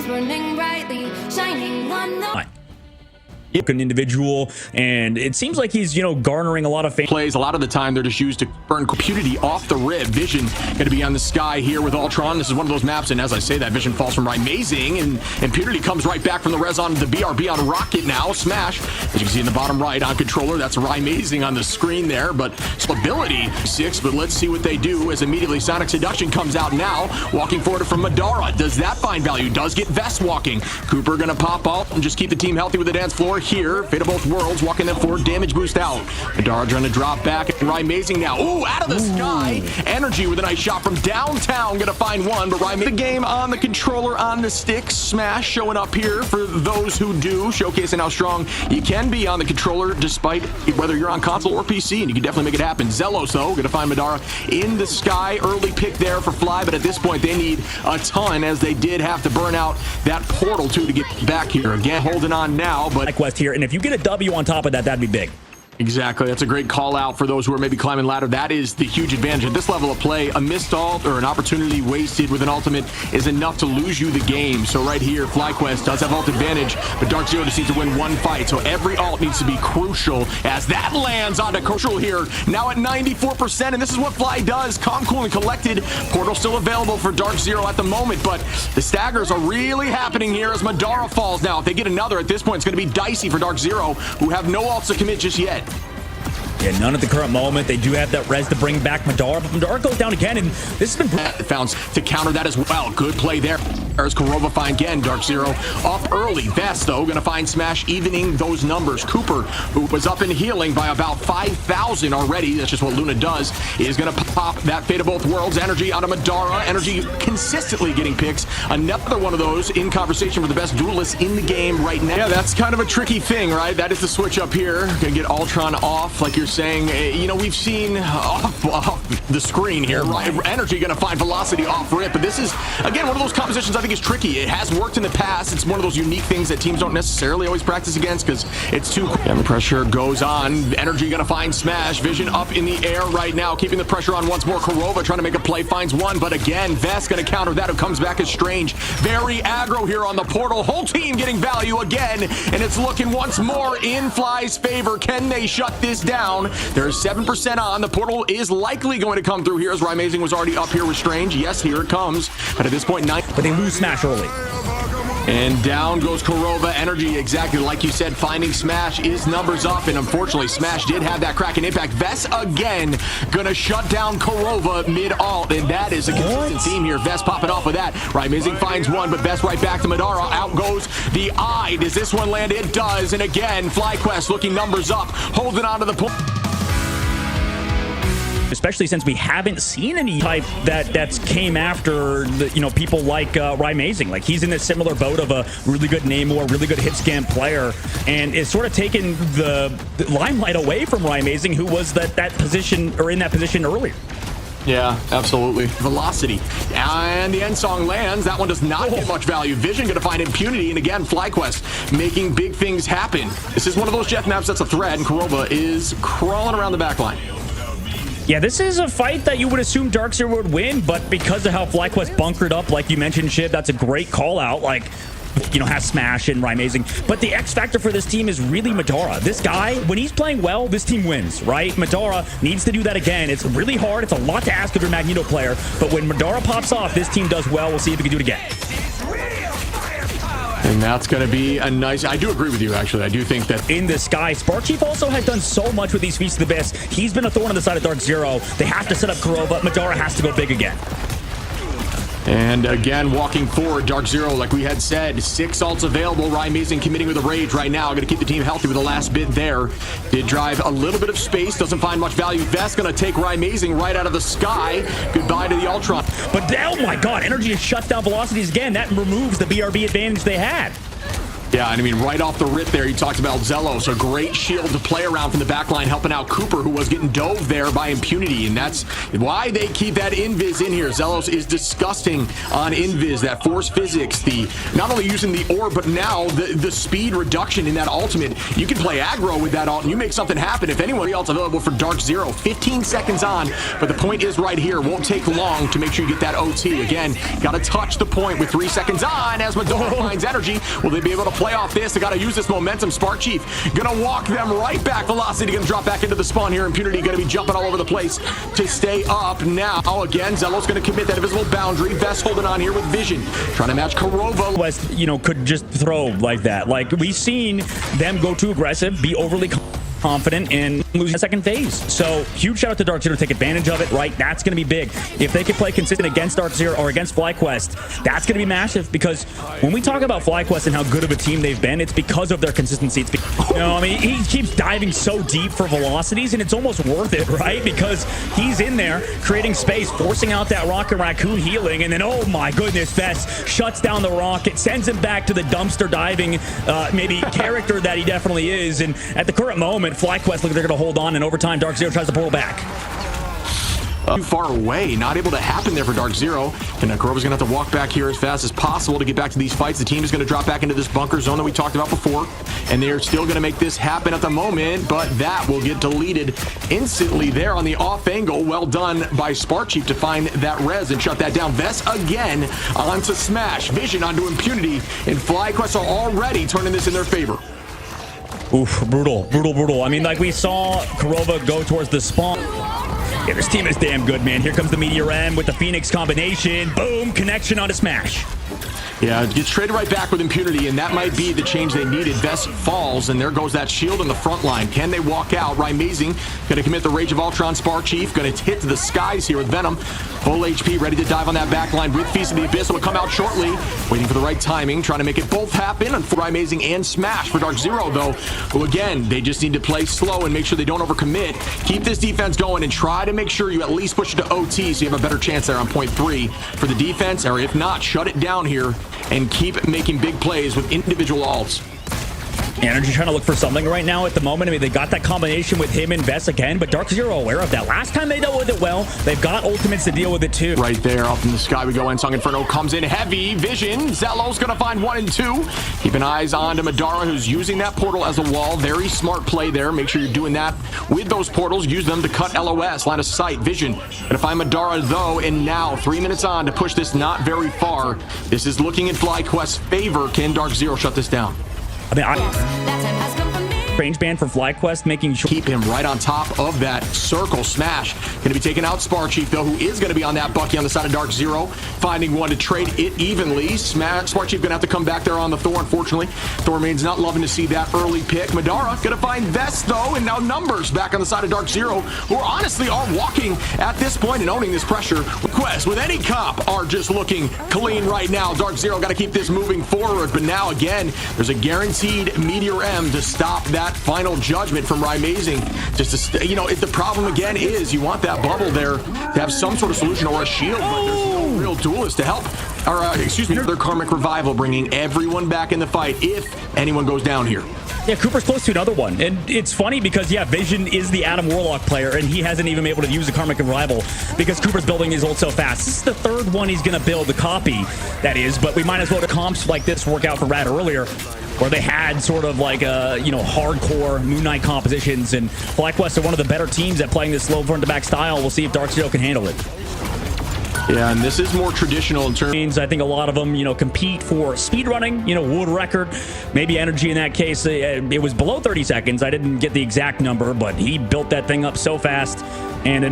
burning brightly, shining on the an individual, and it seems like he's, you know, garnering a lot of fame. Plays a lot of the time they're just used to burn Putity off the rib. Vision going to be on the sky here with Ultron. This is one of those maps, and as I say that, Vision falls from Amazing, and Putity comes right back from the res on the BRB on Rocket now. Smash, as you can see in the bottom right on controller, that's Amazing on the screen there, but stability 6, but let's see what they do as immediately Sonic Seduction comes out now, walking forward from Madara. Does that find value? Does get Vest walking. Cooper going to pop out and just keep the team healthy with the dance floor here. Fate of both worlds walking them forward, damage boost out. Madara trying to drop back, and Amazing now. Ooh, out of the sky. Energy with a nice shot from downtown, gonna find one, but the game on the controller, on the stick. Smash showing up here for those who do, showcasing how strong you can be on the controller, despite whether you're on console or PC, and you can definitely make it happen. Zelos, though, gonna find Madara in the sky. Early pick there for Fly, but at this point, they need a ton, as they did have to burn out that portal, too, to get back here. Again, holding on now, but Quest here, and if you get a W on top of that, that'd be big. Exactly. That's a great call out for those who are maybe climbing ladder. That is the huge advantage at this level of play. A missed ult or an opportunity wasted with an ultimate is enough to lose you the game. So right here, FlyQuest does have ult advantage, but Darkzerro just needs to win one fight. So every ult needs to be crucial as that lands onto Crucial here. Now at 94%, and this is what Fly does. Calm, cool, and collected. Portal still available for Darkzerro at the moment, but the staggers are really happening here as Madara falls now. If they get another at this point, it's going to be dicey for Darkzerro, who have no ults to commit just yet. Yeah, none at the current moment. They do have that res to bring back Madara, but Madara goes down again, and this has been found to counter that as well. Good play there. There's Kurova find again. Darkzerro up early. Vest, though, gonna find Smash, evening those numbers. Cooper, who was up in healing by about 5,000 already, that's just what Luna does, is gonna pop that Fate of Both Worlds. Energy out of Madara. Energy consistently getting picks. Another one of those in conversation for the best duelists in the game right now. Yeah, that's kind of a tricky thing, right? That is the switch up here. Gonna get Ultron off, like you're saying. You know, we've seen off the screen here, right? Energy gonna find velocity off rip, but this is, again, one of those compositions I think is tricky. It has worked in the past. It's one of those unique things that teams don't necessarily always practice against because it's too quick. And the pressure goes on. Energy gonna find Smash. Vision up in the air right now, keeping the pressure on once more. Kurova trying to make a play, finds one, but again, Vest gonna counter that, who comes back as Strange. Very aggro here on the portal. Whole team getting value again, and it's looking once more in Fly's favor. Can they shut this down? There's 7% on. The portal is likely going to come through here, as Amazing was already up here with Strange. Yes, here it comes. But at this point, 9. But they lose Smash early. And down goes Kurova. Energy, exactly like you said, finding Smash is numbers up, and unfortunately, Smash did have that Kraken impact. Vest again gonna shut down Kurova mid-ult, and that is a consistent theme here. Vest popping off with that. Amazing finds one, but Vest right back to Madara. Out goes the eye. Does this one land? It does, and again, FlyQuest looking numbers up, holding on to the point. Especially since we haven't seen any type that's came after the, you know, people like Amazing. Like, he's in a similar boat of a really good Namor, really good hit scan player, and it's sort of taken the limelight away from Amazing, who was that position, or in that position earlier. Yeah, absolutely. Velocity. And the end song lands. That one does not get much value. Vision gonna find impunity, and again, FlyQuest making big things happen. This is one of those Jeff maps that's a threat, and Kurova is crawling around the back line. Yeah, this is a fight that you would assume Darkzerro would win, but because of how FlyQuest bunkered up, like you mentioned, Shiv, that's a great call out. Like, you know, has Smash and Amazing. But the X factor for this team is really Madara. This guy, when he's playing well, this team wins, right? Madara needs to do that again. It's really hard. It's a lot to ask of your Magneto player. But when Madara pops off, this team does well. We'll see if we can do it again. And that's going to be a nice... I do agree with you, actually. I do think that... In the sky, Sparkchief also has done so much with these Feasts of the Abyss. He's been a thorn on the side of Darkzerro. They have to set up Kurova. Madara has to go big again. And again, walking forward, Darkzerro, like we had said, 6 ults available. Amazing committing with a rage right now. Going to keep the team healthy with the last bit there. Did drive a little bit of space. Doesn't find much value. Vest going to take Amazing right out of the sky. Goodbye to the Ultron. But, oh my god, Energy has shut down velocities again. That removes the BRB advantage they had. Yeah, and I mean, right off the rip there, you talked about Zello. So great shield to play around from the back line, helping out Cooper, who was getting dove there by Impunity. And that's why they keep that Invis in here. Zelos is disgusting on Invis, that force physics, the not only using the orb, but now the speed reduction in that ultimate. You can play aggro with that ult, and you make something happen. If anyone else available for Darkzerro, 15 seconds on, but the point is right here. Won't take long to make sure you get that OT. Again, got to touch the point with 3 seconds on as Medora finds energy. Will they be able to play off this? They got to use this momentum. Spark Chief gonna walk them right back. Velocity gonna drop back into the spawn here. Impunity gonna be jumping all over the place to stay up. Now again, Zello's gonna commit that invisible boundary. Vest holding on here with Vision, trying to match Kurova. West, could just throw like that. Like, we've seen them go too aggressive, be overly confident, and lose the second phase. So huge shout out to Darkzerro to take advantage of it, right? That's going to be big. If they can play consistent against Darkzerro or against FlyQuest, that's going to be massive, because when we talk about FlyQuest and how good of a team they've been, it's because of their consistency. It's I mean, he keeps diving so deep for velocities, and it's almost worth it, right? Because he's in there creating space, forcing out that Rocket Raccoon healing, and then, oh my goodness, Vest shuts down the rocket, sends him back to the dumpster diving maybe character that he definitely is. And at the current moment, FlyQuest look like they're going to hold on, and over time, Darkzerro tries to pull back. Too far away, not able to happen there for Darkzerro. And Kurova's gonna have to walk back here as fast as possible to get back to these fights. The team is gonna drop back into this bunker zone that we talked about before, and they're still gonna make this happen at the moment, but that will get deleted instantly there on the off angle. Well done by Spark Chief to find that res and shut that down. Vest again onto Smash. Vision onto Impunity, and FlyQuest are already turning this in their favor. Oof, brutal. I mean, like, we saw Kurova go towards the spawn. Yeah, this team is damn good, man. Here comes the Meteor M with the Phoenix combination. Boom, connection onto Smash. Yeah, it gets traded right back with Impunity, and that might be the change they needed. Vest falls, and there goes that shield in the front line. Can they walk out? Amazing. Going to commit the Rage of Ultron. Spark Chief going to hit to the skies here with Venom. Full HP, ready to dive on that back line with Feast of the Abyss. Will come out shortly. Waiting for the right timing, trying to make it both happen. And for Amazing and Smash for Darkzerro, though, who again, they just need to play slow and make sure they don't overcommit. Keep this defense going and try to make sure you at least push it to OT so you have a better chance there on point 3 for the defense, or if not, shut it down here and keep making big plays with individual ults. Energy trying to look for something right now at the moment. I mean, they got that combination with him and Vest again, but Darkzerro aware of that. Last time they dealt with it well, they've got ultimates to deal with it too. Right there, up in the sky we go. Ensong Inferno comes in heavy. Vision. Zello's gonna find 1 and 2. Keeping eyes on to Madara, who's using that portal as a wall. Very smart play there. Make sure you're doing that with those portals. Use them to cut LOS. Line of sight. Vision gonna find Madara though, and now 3 minutes on to push this not very far. This is looking in FlyQuest's favor. Can Darkzerro shut this down? I mean, That time has come for me. range ban for FlyQuest, making sure Keep him right on top of that circle. Smash going to be taking out Spark Chief though, who is going to be on that Bucky on the side of Darkzerro, finding one to trade it evenly. Smash. Spark Chief going to have to come back there on the Thor, unfortunately. Thor remains not loving to see that early pick. Madara going to find Vest though, and now Numbers back on the side of Darkzerro, who honestly are walking at this point and owning this pressure. Quest with any comp are just looking clean right now. Darkzerro got to keep this moving forward, but now again, there's a guaranteed Meteor M to stop that final judgment from Amazing. Just to, the problem again is you want that bubble there to have some sort of solution or a shield, but there's no real duelist to help. Or excuse me, their Karmic Revival, bringing everyone back in the fight if anyone goes down here. Yeah, Cooper's close to another one. And it's funny because, yeah, Vision is the Adam Warlock player, and he hasn't even been able to use the Karmic Revival because Cooper's building his ult so fast. This is the third one he's going to build, the copy, that is. But we might as well have comps like this work out for Rad earlier, where they had sort of like, hardcore Moon Knight compositions. And FlyQuest are one of the better teams at playing this slow front-to-back style. We'll see if Darkzerro can handle it. Yeah, and this is more traditional in terms. I think a lot of them, compete for speedrunning, world record, maybe energy in that case. It was below 30 seconds. I didn't get the exact number, but he built that thing up so fast. And